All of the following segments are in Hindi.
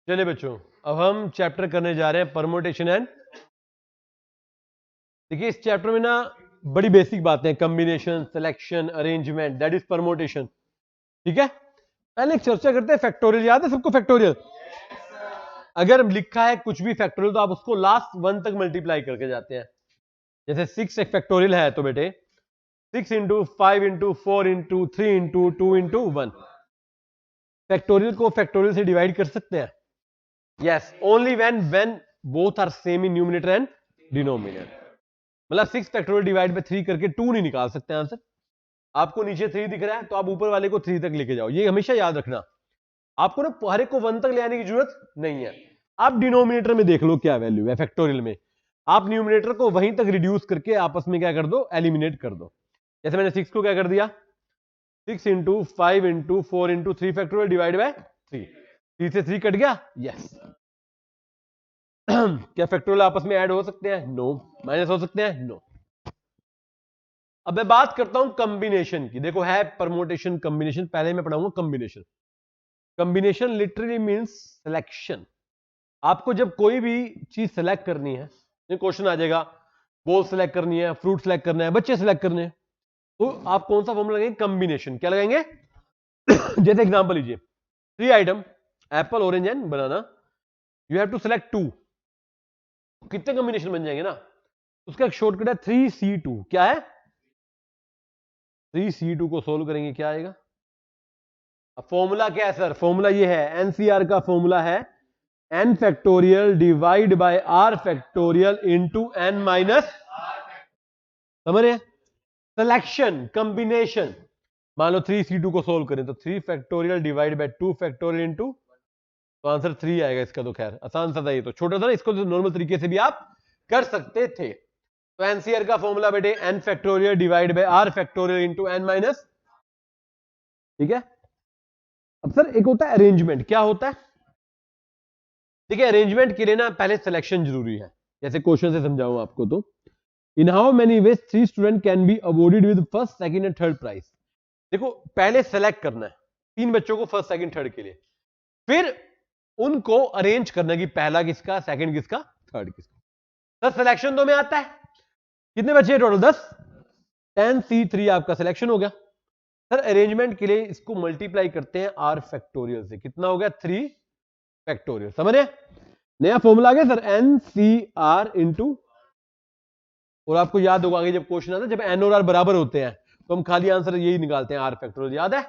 चलिए बच्चों, अब हम चैप्टर करने जा रहे हैं परमोटेशन एंड। देखिए इस चैप्टर में ना बड़ी बेसिक बातें, combination, selection, arrangement, that is permutation. ठीक है, पहले एक चर्चा करते हैं फैक्टोरियल। याद है सबको फैक्टोरियल? अगर लिखा है कुछ भी फैक्टोरियल तो आप उसको लास्ट वन तक मल्टीप्लाई करके जाते हैं। जैसे 6 एक फैक्टोरियल है तो बेटे 6 into 5 into 4 into 3 into 2 into 1। Factorial को फैक्टोरियल से डिवाइड कर सकते हैं। Yes, only when both are same in numerator and denominator. मतलब 6 फैक्टोरियल डिवाइड बाय 3 करके 2 नहीं निकाल सकते आंसर। आपको नीचे 3 दिख रहा है तो आप ऊपर वाले को 3 तक लेके जाओ, ये हमेशा याद रखना। आपको ना हर एक को 1 तक ले आने की जरूरत नहीं है। आप डिनोमिनेटर में देख लो क्या वैल्यू है फैक्टोरियल में, आप न्यूमरेटर को वहीं तक रिड्यूस करके आपस में क्या कर दो, एलिमिनेट कर दो। जैसे मैंने 6 को क्या कर दिया, 6 into 5 into 4 into 3 factorial divide bye 3। 3 से 3 कट गया, यस। क्या फैक्टोरियल आपस में ऐड हो सकते हैं? नो। माइनस हो सकते हैं? नो। अब मैं बात करता हूं कॉम्बिनेशन की। देखो है परमोटेशन, कॉम्बिनेशन, पहले मैं पढ़ाऊंगा combination. Combination literally means selection. आपको जब कोई भी चीज सेलेक्ट करनी है, क्वेश्चन आ जाएगा बॉल सेलेक्ट करनी है, फ्रूट सेलेक्ट करना है, बच्चे सेलेक्ट करने हैं, तो आप कौन सा फॉर्मूला लगाएंगे? कॉम्बिनेशन। क्या लगाएंगे? जैसे एग्जांपल लीजिए, 3 item apple, orange and banana, you have to select 2। कितने कॉम्बिनेशन बन जाएंगे ना? उसका एक शॉर्टकट है 3C2। क्या है? 3C2 को सोल्व करेंगे क्या आएगा? अब फॉर्मूला क्या है सर? फॉर्मूला ये है, एनसीआर का फॉर्मूला है n factorial divide by r factorial into n minus. समझ रहे? Selection, combination. मान लो 3C2 को सोल्व करें तो 3 factorial divide bye 2 factorial into, तो आंसर 3 आएगा इसका। तो खैर आसान सा था ये, तो छोटा था ना, इसको तो नॉर्मल तरीके से भी आप कर सकते थे। तो एनसीआर का फॉर्मूला बेटे n factorial divide by r factorial into n minus. ठीक है। अब सर एक होता है अरेंजमेंट। क्या होता है? देखिए अरेंजमेंट के लिए ना पहले सिलेक्शन जरूरी है। जैसे क्वेश्चन से समझाऊं आपको तो, in how many ways 3 student can be awarded with first, second and third prize. देखो पहले सेलेक्ट करना है 3 बच्चों को फर्स्ट, सेकंड, थर्ड के लिए, फिर उनको अरेंज करना कि पहला किसका, सेकंड किसका, थर्ड किसका। सर सिलेक्शन तो में आता है। कितने बच्चे टोटल? 10। 10C3 आपका सिलेक्शन हो गया। सर अरेंजमेंट के लिए इसको मल्टीप्लाई करते हैं r फैक्टोरियल से। कितना हो गया? 3 फैक्टोरियल। समझ रहे? नया फॉर्मूला आ गया सर, NCR इंटू, और आपको याद होगा आगे जब क्वेश्चन आता है, जब n और r बराबर होते हैं तो हम खाली आंसर यही निकालते हैं, r फैक्टोरियल। याद है?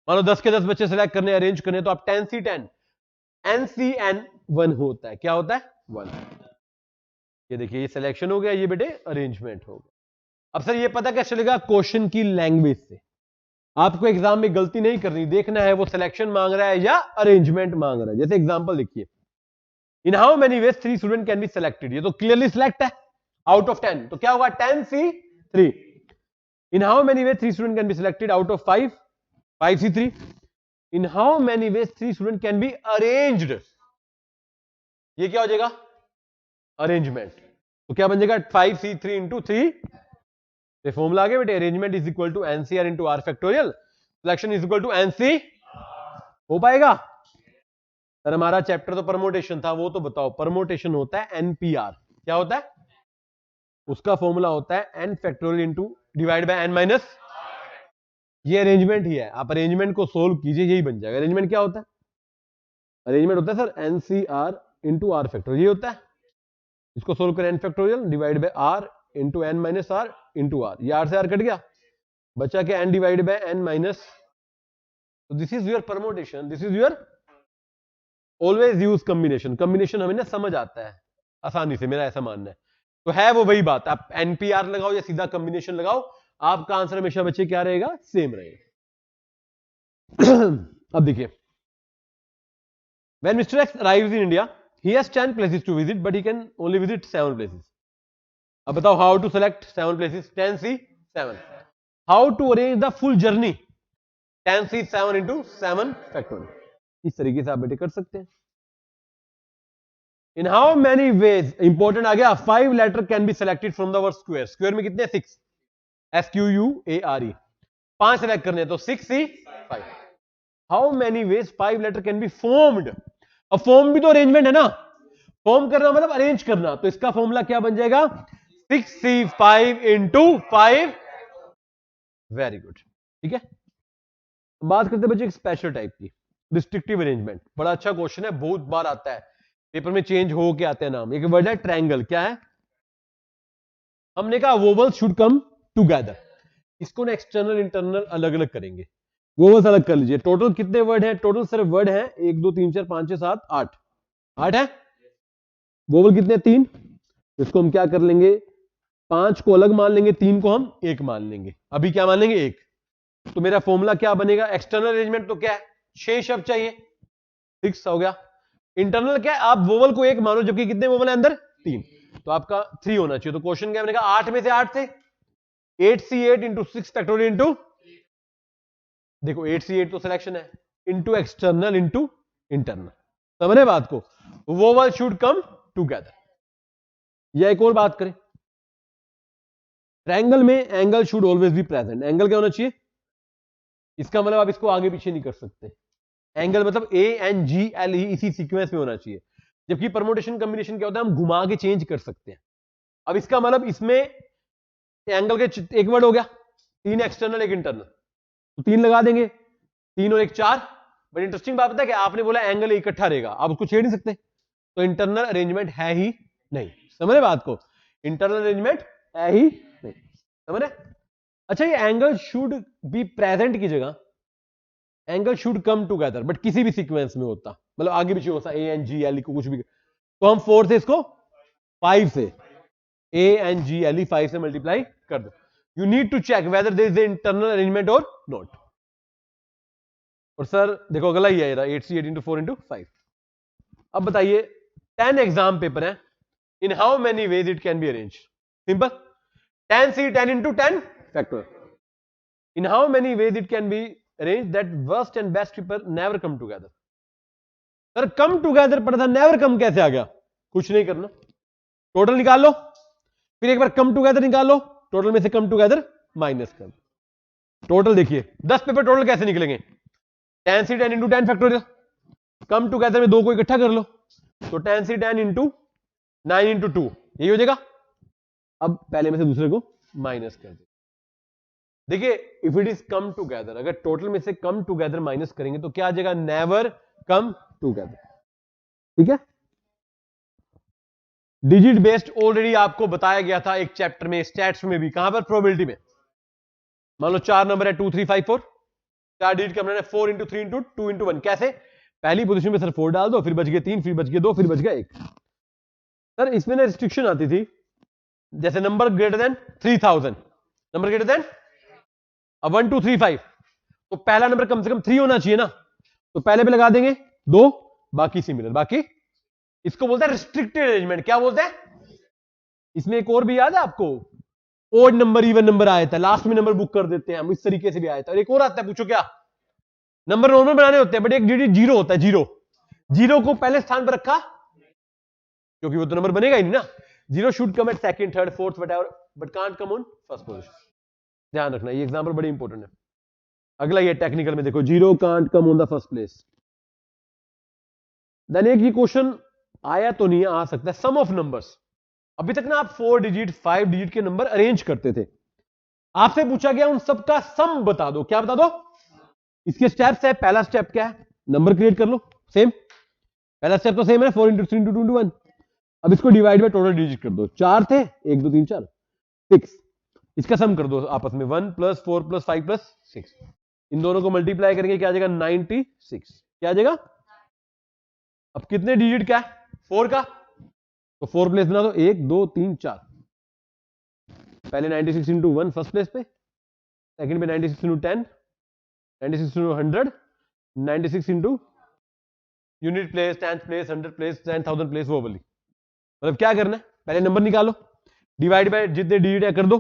मान लो 10 के 10 बच्चे सेलेक्ट करने, अरेंज करने, तो आप 10C10, NCN 1 होता है। क्या होता है? 1। ये देखिए ये सिलेक्शन हो गया, ये बेटे अरेंजमेंट हो गया। अब सर ये पता कैसे चलेगा? क्वेश्चन की लैंग्वेज से। आपको एग्जाम में गलती नहीं करनी, देखना है वो सिलेक्शन मांग रहा है या अरेंजमेंट मांग रहा है। जैसे एग्जांपल देखिए, इन how many ways 3 student can be selected, ये तो क्लियरली सिलेक्ट है आउट ऑफ 10, तो क्या होगा? 10C3। In how many ways 3 student can be selected out of 5, 5C3। In how many ways 3 student can be arranged, ये क्या हो जाएगा? अरेंजमेंट। तो क्या बन जाएगा? 5C3 into 3। ये फॉर्मूला आ गया बेटे, arrangement is equal to NCR into r factorial, selection is equal to nC. हो पाएगा? सर हमारा चैप्टर तो परमोटेशन था, वो तो बताओ। परमोटेशन होता है एनपीआर। क्या होता है? उसका फॉर्मूला होता है n factorial into divide by n minus. ये अरेंजमेंट ही है, आप अरेंजमेंट को सोल्व कीजिए, यही बन जाएगा। अरेंजमेंट क्या होता है? अरेंजमेंट होता है sir n C r into r factorial, ये होता है। इसको सोल्व करें, n factorial divide by r into n minus r into r। ये r से r कट गया, बचा क्या? n divide by n minus. तो this is your permutation, this is your. Always use combination. Combination हमें ना समझ आता है आसानी से, मेरा ऐसा मानना है। तो है वो वही बात, आप एनपीआर लगाओ या सीधा कॉम्बिनेशन लगाओ, आपका आंसर हमेशा बच्चे क्या रहेगा? सेम रहेगा। अब देखिए, when Mr. X arrives in India, he has 10 places to visit, but he can only visit 7 places. अब बताओ how to select 7 places? 10C7. How to arrange the full journey? 10C7 into 7 factorial. इस तरीके से आप बेटे कर सकते हैं। In how many ways, important आ गया, 5 letter can be selected from the word square. Square में कितने? 6, SQUARE। 5 सेलेक्ट करने, तो 6C5। How many ways 5 letter can be formed? अब फॉर्म भी तो अरेंजमेंट है ना, फॉर्म करना मतलब अरेंज करना, तो इसका फॉर्मूला क्या बन जाएगा 6c5 इंटू 5। वेरी गुड, ठीक है। बात करते हैं बच्चे एक स्पेशल टाइप की, रिस्ट्रिक्टिव अरेंजमेंट। बड़ा अच्छा क्वेश्चन है, बहुत बार आता है पेपर में, चेंज हो के आते हैं नाम। एक वर्ड है ट्रायंगल, क्या है, हमने कहा वोवल्स शुड कम टुगेदर। इसको ना एक्सटर्नल इंटरनल अलग अलग करेंगे, वोवल्स अलग कर लीजिए। टोटल कितने वर्ड हैं, टोटल सिर्फ वर्ड है 1 2 3 4 5 6 7 8, 8 है। वोवल कितने, 3। इसको हम क्या कर लेंगे, 5 को अलग मान लेंगे, 3 को हम एक मान लेंगे। अभी क्या मान लेंगे, एक। तो मेरा फॉर्मूला क्या बनेगा, एक्सटर्नल अरेंजमेंट तो क्या है, 6 शब्द चाहिए, 6 हो गया। इंटरनल क्या है, आप वोवल को एक मानो, जबकि कितने वोवल है अंदर, 3, तो आपका 3 होना चाहिए। तो क्वेश्चन क्या बनेगा, 8 में से 8 थे, 8c8 इंटू 6 फैक्टोरियल इंटू, देखो 8c8 तो सिलेक्शन है, इंटू एक्सटर्नल इंटू इंटरनल। समझे बात को, वोवल शुड कम टुगेदर। या एक और बात करें, ट्रायंगल में angle should always be present. Angle क्या होना चाहिए, इसका मतलब आप इसको आगे पीछे नहीं कर सकते। एंगल मतलब ANGLE इसी सीक्वेंस में होना चाहिए। जबकि परमुटेशन कॉम्बिनेशन क्या होता है, हम घुमा के चेंज कर सकते हैं। अब इसका मतलब इसमें एंगल के एक वर्ड हो गया, 3 एक्सटर्नल 1 इंटरनल, तो 3 लगा देंगे, 3 और 1 4। बट इंटरेस्टिंग बात पता है कि आपने बोला एंगल इकट्ठा रहेगा, आप उसको छेड़ नहीं सकते, तो इंटरनल अरेंजमेंट है ही नहीं। समझ रहे बात को, इंटरनल अरेंजमेंट है ही नहीं। समझ रहे। अच्छा, ये एंगल शुड बी प्रेजेंट की जगह angle should come together, but किसी भी सीक्वेंस में होता, मतलब आगे पीछे होता, ANGLE को कुछ भी, तो हम 4 से इसको 5 से, ANGLE 5 से मल्टीप्लाई कर दो। You need to check whether there is internal arrangement और नॉट। और सर देखो अगला ही है 8c8 इंटू 4 इंटू 5। अब बताइए 10 एग्जाम पेपर है, इन how many ways it can be arrange. Simple, 10c10 into 10 factor. In how many ways it can be arrange that worst and best paper never come together. Sir come together पढ़ा था, नेवर कम कैसे आ गया, कुछ नहीं करना, टोटल निकाल लो, फिर एक बार कम टुगेदर निकाल लो, टोटल में से कम टुगेदर माइनस कर दो। टोटल देखिए 10 पेपर टोटल कैसे निकलेंगे, 10c10 into 10 factorial, come together में 2 को इकट्ठा कर लो, तो 10c10 इंटू 9 इंटू 2, यही हो जाएगा। अब पहले में से दूसरे को माइनस कर दो। देखिए if it is come together, अगर टोटल में से कम टुगेदर माइनस करेंगे तो क्या आ जाएगा, नेवर कम टुगेदर। ठीक है, डिजिट बेस्ड ऑलरेडी आपको बताया गया था एक चैप्टर में, स्टैट्स में भी, कहां पर, प्रोबेबिलिटी में। मान लो 4 नंबर है 2 3 5 4, 4 डिजिट का है 4 इंटू 3 इंटू 2 इंटू 1। कैसे, पहली पोजीशन में सर 4 डाल दो, फिर बच गए 3, फिर बच गए 2, फिर बच गया 1। सर इसमें ना रिस्ट्रिक्शन आती थी, जैसे number greater than 3000, number greater than 1 2 3 5, तो पहला नंबर कम से कम 3 होना चाहिए ना, तो पहले पे लगा देंगे 2, बाकी सिमिलर, बाकी। इसको बोलते हैं रिस्ट्रिक्टेड अरेंजमेंट। क्या बोलते हैं, इसमें एक और भी याद है आपको, ओड नंबर इवन नंबर आया था, लास्ट में नंबर बुक कर देते हैं हम, इस तरीके से भी आया था। और एक और आता है, पूछो क्या, नंबर नॉर्मल बनाने होते हैं, बट एक डिजिट जीरो होता है, जीरो, जीरो को पहले स्थान पर रखा, क्योंकि वो तो नंबर बनेगा ही नहीं ना। Zero should come at second third fourth whatever, but can't come on first position. ध्यान रखना, ये एग्जांपल बड़ी इंपॉर्टेंट है। अगला ये टेक्निकल में देखो, zero can't come on the first place. Then एक ये क्वेश्चन आया तो नहीं आ सकता, सम ऑफ नंबर्स। अभी तक ना आप 4 डिजिट 5 डिजिट के नंबर अरेंज करते थे, आपसे पूछा गया उन सबका सम बता दो। क्या बता दो, इसके स्टेप्स है, पहला स्टेप क्या है, नंबर क्रिएट कर लो, सेम पहला स्टेप तो सेम है, 4 इंटू 3 इंटू 2 इंटू 1। अब इसको डिवाइड बाय टोटल डिजिट कर दो, 4 थे, 1 2 3 4 6, इसका सम कर दो आपस में, 1 प्लस 4 प्लस 5 प्लस 6, इन दोनों को मल्टीप्लाई करेंगे, क्या आ जाएगा 96। क्या आ जाएगा, अब कितने डिजिट क्या है, 4 का, तो 4 प्लेस बना दो, 1 2 3 4, पहले 96 इंटू 1 फर्स्ट प्लेस पे, सेकंड पे 96 into 10, 96 into 100, 96 into unit place, 10th place, 100 place, 10,000 place, वो वाली। मतलब क्या करना है, पहले नंबर निकालो, डिवाइड बाय जितने डिजिट है कर दो,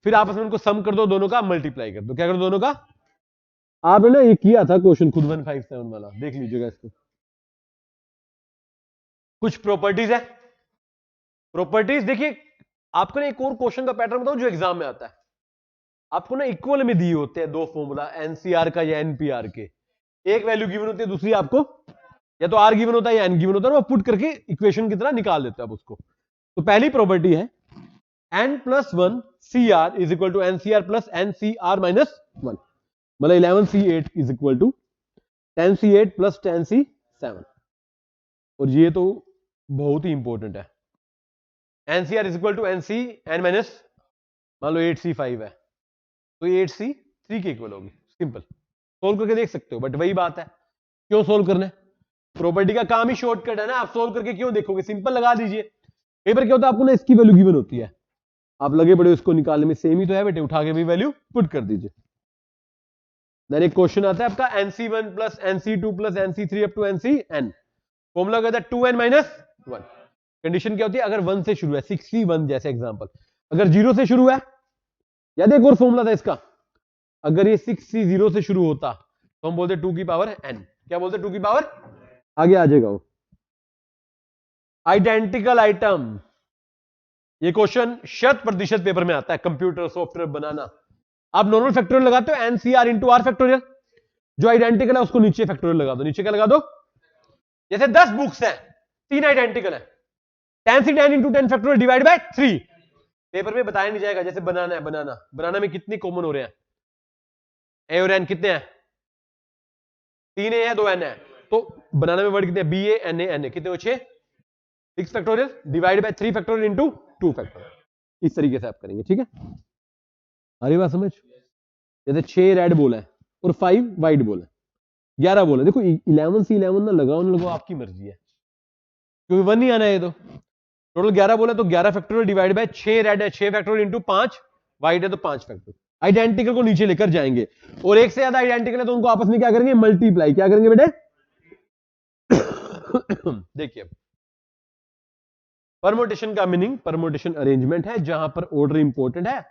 फिर आपस में उनको सम कर दो, दोनों का मल्टीप्लाई कर दो। क्या कर दो, दोनों का। आपने ना ये किया था क्वेश्चन खुद 157 वाला, देख लीजिएगा इसको। कुछ प्रॉपर्टीज है, प्रॉपर्टीज देखिए, आपको ना एक और क्वेश्चन का पैटर्न बताओ जो एग्जाम में आता है। आपको ना इक्वल में दिए होते हैं 2 फॉर्मूला, एनसीआर का या एनपीआर के, एक वैल्यू गिवन होती है, दूसरी आपको या तो आर गिवन होता है या एन गिवन होता है, वो पुट करके इक्वेशन की तरह निकाल देते हैं आप उसको। तो पहली प्रॉपर्टी है n plus one C r is equal to n C r plus n C r minus one, मतलब 11c8 is equal to 10c8 plus 10c7। और ये तो बहुत ही इंपॉर्टेंट है, nCr is equal to nC n minus, मान लो 8c5 है तो ये 8c3 के इक्वल होगी। सिंपल, सोल्व करके देख सकते हो, बट वही बात है, क्यों सोल्व करना है? प्रॉपर्टी का काम ही शॉर्टकट है ना, आप सोल्व करके क्यों देखोगे, सिंपल लगा दीजिए। कई बार क्या होता है, आपको ना इसकी वैल्यू गिवन होती है, आप लगे पड़े उसको निकालने में, सेम ही तो है बेटे, उठा के भी वैल्यू पुट कर दीजिए। देन एक क्वेश्चन आता है आपका NC1 plus NC2 plus NC3 up to NCn, formula कहता है 2n माइनस 1। कंडीशन क्या होती है, अगर 1 से शुरू है, 61 जैसे एग्जांपल, अगर 0 से शुरू है, याद एक और फॉर्मूला था इसका, अगर ये 60 से शुरू होता तो हम बोलते 2 की पावर n, क्या बोलते 2 की पावर, आगे आ जाएगा वो। आइडेंटिकल आइटम, ये क्वेश्चन 100% पेपर में आता है, कंप्यूटर सॉफ्टवेयर बनाना। आप नॉर्मल फैक्टोरियल लगाते हो NCR इंटू आर फैक्टोरियल, जो आइडेंटिकल है उसको नीचे फैक्टोरियल लगा दो, नीचे क्या लगा दो, जैसे 10 बुक्स हैं, 3 आइडेंटिकल है, 10c10 into 10 factorial divide bye 3। Paper में बताया नहीं जाएगा, जैसे बनाना है, बनाना में कितने कॉमन हो रहे हैं, ए और एन कितने हैं, 3 ए है 2 एन है, तो बनाना में वर्ड कितने, बी ए एन ए कितने हो, 6, 6 factorial divide bye 3 factorial into 2 factorial, इस तरीके से आप करेंगे। ठीक है, अरे बात समझ, जैसे 6 रेड बॉल है और 5 व्हाइट बॉल है, 11 बॉल है, देखो 11 से 11 ना लगाओ ना लगाओ, आपकी मर्जी है, क्योंकि 1 नहीं आना है, ये तो टोटल 11 बॉल है, तो 11 फैक्टोरियल डिवाइड बाय 6 रेड है, 6 फैक्टोरियल इंटू 5 व्हाइट है, तो 5 फैक्टोरियल। आइडेंटिकल को नीचे लेकर जाएंगे, और एक से ज्यादा आइडेंटिकल है तो उनको आपस में क्या करेंगे, मल्टीप्लाई, क्या करेंगे बेटे देखिए, परमुटेशन का मीनिंग परमुटेशन अरेंजमेंट है, जहां पर ऑर्डर इंपॉर्टेंट है,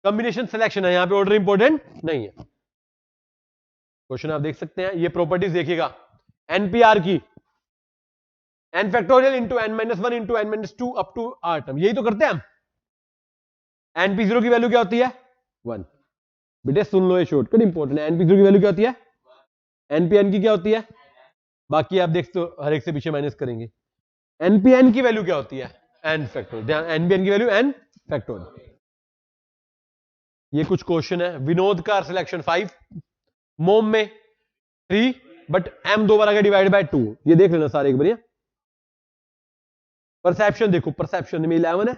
कॉम्बिनेशन सिलेक्शन है, यहां पे ऑर्डर इंपॉर्टेंट नहीं है। क्वेश्चन आप देख सकते हैं, ये प्रॉपर्टीज देखिएगा एनपीआर की, n factorial into n minus one into n minus two up to r term, यही तो करते हैं हम। एनपी जीरो की वैल्यू क्या होती है, 1। बेटे सुन लो, ये शॉर्टकट इंपॉर्टेंट है, एनपी जीरो की वैल्यू क्या होती है, एनपीएन की क्या होती है, बाकी आप देखते हो हर एक से पीछे माइनस करेंगे। एनपीएन की वैल्यू क्या होती है, एन फैक्टोरियल, एनपीएन की वैल्यू एन फैक्टोरियल। ये कुछ क्वेश्चन है, विनोद का सिलेक्शन 5, मोम में 3, बट एम 2 बार आगे डिवाइड बाय 2, ये देख लेना सारे एक बार। परसेप्शन देखो, परसेप्शन में 11 है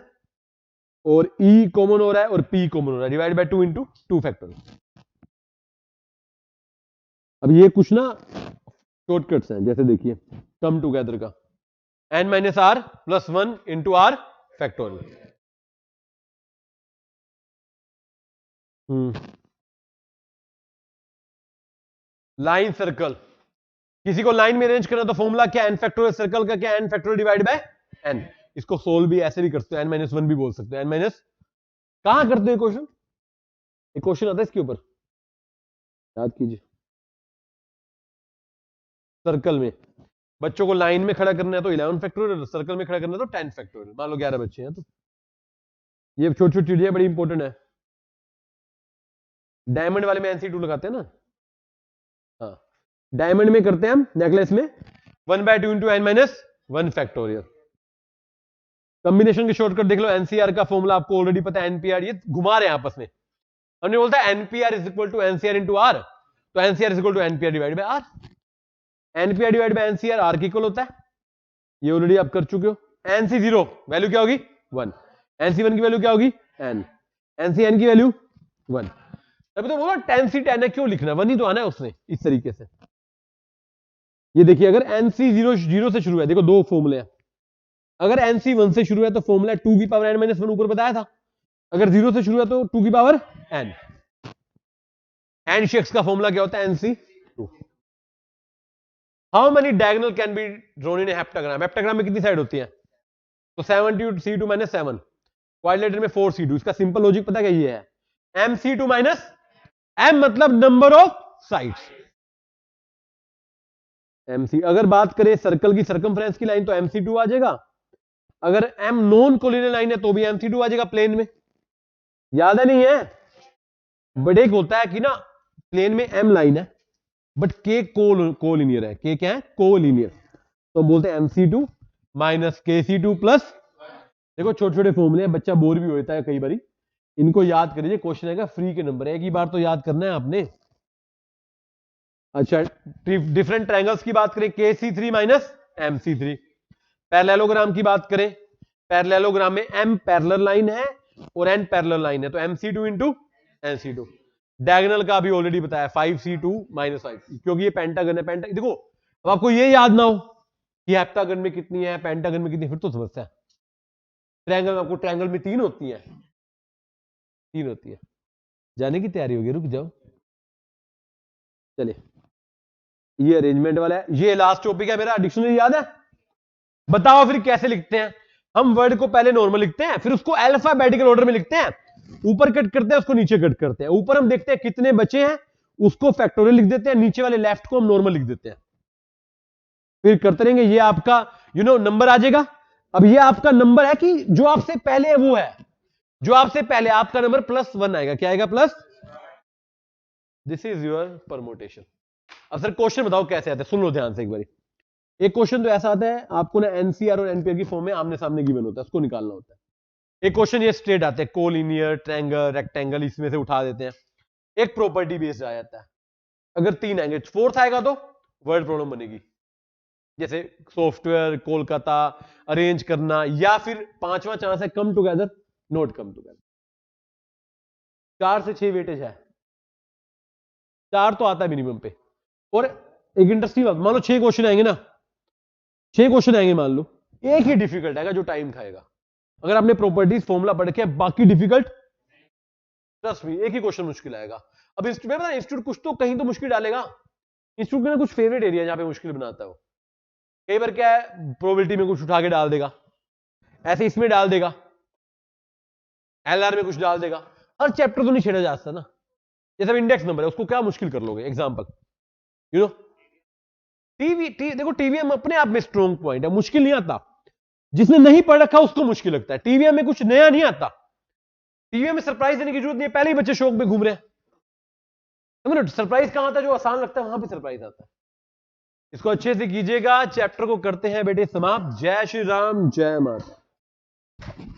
और ई कॉमन हो रहा है और पी कॉमन हो रहा है, डिवाइड बाय 2 इंटू 2 फैक्टोरियल। अब ये कुछ ना शॉर्टकट्स हैं, जैसे देखिए कम टुगेदर का n minus r plus 1 into r factorial. Line circle, किसी को लाइन में अरेंज करना तो फॉर्मूला क्या, एन फैक्टोरियल, सर्कल का क्या, n factorial divide by n. इसको सोल्व भी ऐसे भी कर सकते हो, एन माइनस वन भी बोल सकते हो, एन माइनस, कहां करते हो क्वेश्चन, एक क्वेश्चन आता है इसके ऊपर, याद कीजिए। सर्कल में बच्चों को लाइन में खड़ा करना है तो 11 फैक्टोरियल, सर्कल में खड़ा करना है तो 10 फैक्टोरियल, मान लो 11 बच्चे हैं, तो ये छोटी छोटी चीजें बड़ी इंपॉर्टेंट है। डायमंड वाले में NC2 लगाते हैं ना, हाँ, डायमंड में करते हैं हम, नेकलेस में 1/2 into n minus 1 factorial. Combination के शॉर्टकट देख लो, एनसीआर का फॉर्मूला आपको ऑलरेडी पता है, एनपीआर, ये घुमा रहे हैं आपस में, हमने बोलता है n P r is equal to NCR into r, तो n C r is equal to n P r divide by r, n P r divide by n C r r के इक्वल होता है, ये ऑलरेडी आप कर चुके हो। एनसी जीरो वैल्यू क्या होगी, 1, एनसी वन की वैल्यू क्या होगी, एन, एनसी एन की वैल्यू 1। तभी तो बोला 10c10 है, क्यों लिखना, 1 ही तो आना है उसने, इस तरीके से। ये देखिए, अगर एनसी जीरो से शुरू है, देखो दो फॉर्मूले हैं, अगर एनसी 1 से शुरू है तो फॉर्मूला 2 की पावर n माइनस 1 ऊपर बताया था, अगर 0 से शुरू है तो 2 की पावर n। एन शेक्स का फॉर्मूला क्या होता है, NC2। How many diagonal can be drawn in heptagram, heptagram में कितनी साइड होती है, तो 7c2 माइनस 7, क्वाड्रिलेटरल में 4c2। इसका सिंपल लॉजिक पता क्या ये है, mc2 माइनस m मतलब नंबर ऑफ साइड्स, mc। अगर बात करें सर्कल की सर्कमफ्रेंस की लाइन तो mc2 आ जाएगा, अगर m नॉन कोलिनियर लाइन है तो भी mc2 आ जाएगा प्लेन में, याद है नहीं है, बट एक होता है कि ना प्लेन में m लाइन है बट के कोलिनियर है। के क्या है? कोलिनियर। तो हम बोलते हैं MC2 माइनस KC2 प्लस, देखो छोटे छोटे फॉर्मूले हैं, बच्चा बोर भी होता है कई बारी, इनको याद करिए। क्वेश्चन आएगा फ्री के नंबर, एक ही बार तो याद करना है आपने। अच्छा, डिफरेंट ट्रायंगल्स की बात करें, KC3 माइनस MC3। पैरेललोग्राम की बात करें, पैरेललोग्राम में M पैरेलल लाइन है और N पैरेलल लाइन है, तो MC2 इंटू NC2। डायगोनल का भी ऑलरेडी बताया 5C2 माइनस 5, क्योंकि ये पेंटागन है। देखो अब आपको ये याद ना हो कि हेप्टागन में कितनी है, पेंटागन में कितनी, फिर तो समस्या है। ट्रायंगल में आपको, ट्रायंगल में 3 होती है, 3 होती है। जाने की तैयारी होगी, रुक जाओ। चलिए, ये अरेंजमेंट वाला है। ये लास्ट टॉपिक है मेरा। डिक्शनरी याद है? बताओ फिर कैसे लिखते हैं। हम वर्ड को पहले नॉर्मल लिखते हैं, फिर उसको अल्फाबेटिकल ऑर्डर में लिखते हैं, ऊपर कट करते हैं, उसको नीचे कट करते हैं। ऊपर हम देखते हैं कितने बचे हैं, उसको फैक्टोरियल लिख देते हैं, नीचे वाले लेफ्ट को हम नॉर्मल लिख देते हैं, फिर करते रहेंगे। ये आपका नंबर आ जाएगा। अब ये आपका नंबर है कि जो आपसे पहले है वो है, जो आपसे पहले आपका नंबर +1 आएगा। क्या आएगा? Plus. This is your permutation. अब सर क्वेश्चन बताओ कैसे आता है, सुन लो ध्यान से एक बार। एक क्वेश्चन तो ऐसा आता है, आपको ना NCR और NPR की फॉर्म में आमने सामने गिवन होता है, उसको निकालना होता है। एक क्वेश्चन ये स्ट्रेट आते हैं, कोलिनियर, ट्रायंगल, रेक्टेंगल, इसमें से उठा देते हैं। एक प्रॉपर्टी बेस्ड आ जाता है। अगर 3 आएंगे, 4th आएगा तो वर्ड प्रॉब्लम बनेगी, जैसे सॉफ्टवेयर, कोलकाता, अरेंज करना, या फिर 5वां चांस है come together, note come together. 4 से 6 वेटेज है, 4 तो आता है मिनिमम पे। और एक इंटरेस्टिंग बात, मान लो 6 क्वेश्चन आएंगे ना, 6 क्वेश्चन आएंगे मान लो, एक ही डिफिकल्ट आएगा जो टाइम खाएगा। अगर आपने प्रॉपर्टीज फॉर्मूला पढ़ के, बाकी डिफिकल्ट ट्रस्ट मी, एक ही क्वेश्चन मुश्किल आएगा। अब इंस्टीट्यूट कुछ तो कहीं तो मुश्किल डालेगा। इंस्टीट्यूट के ना कुछ फेवरेट एरिया जहां पे मुश्किल बनाता है वो। कई बार क्या है, प्रोबेबिलिटी में कुछ उठा के डाल देगा, ऐसे इसमें डाल देगा, LR में कुछ डाल देगा। हर चैप्टर तो नहीं छेड़ा जा सकता ना। जैसे इंडेक्स नंबर है, उसको क्या मुश्किल कर लोगे? एग्जाम्पल देखो TVM अपने आप में स्ट्रॉन्ग पॉइंट है, मुश्किल नहीं आता। जिसने नहीं पढ़ रखा उसको मुश्किल लगता है। TVM में कुछ नया नहीं आता। TVM में सरप्राइज देने की जरूरत नहीं है, पहले ही बच्चे शौक में घूम रहे हैं। सरप्राइज कहां आता है? जो आसान लगता है वहां पे सरप्राइज आता है। इसको अच्छे से कीजिएगा। चैप्टर को करते हैं बेटे समाप्त। जय श्री राम, जय माता।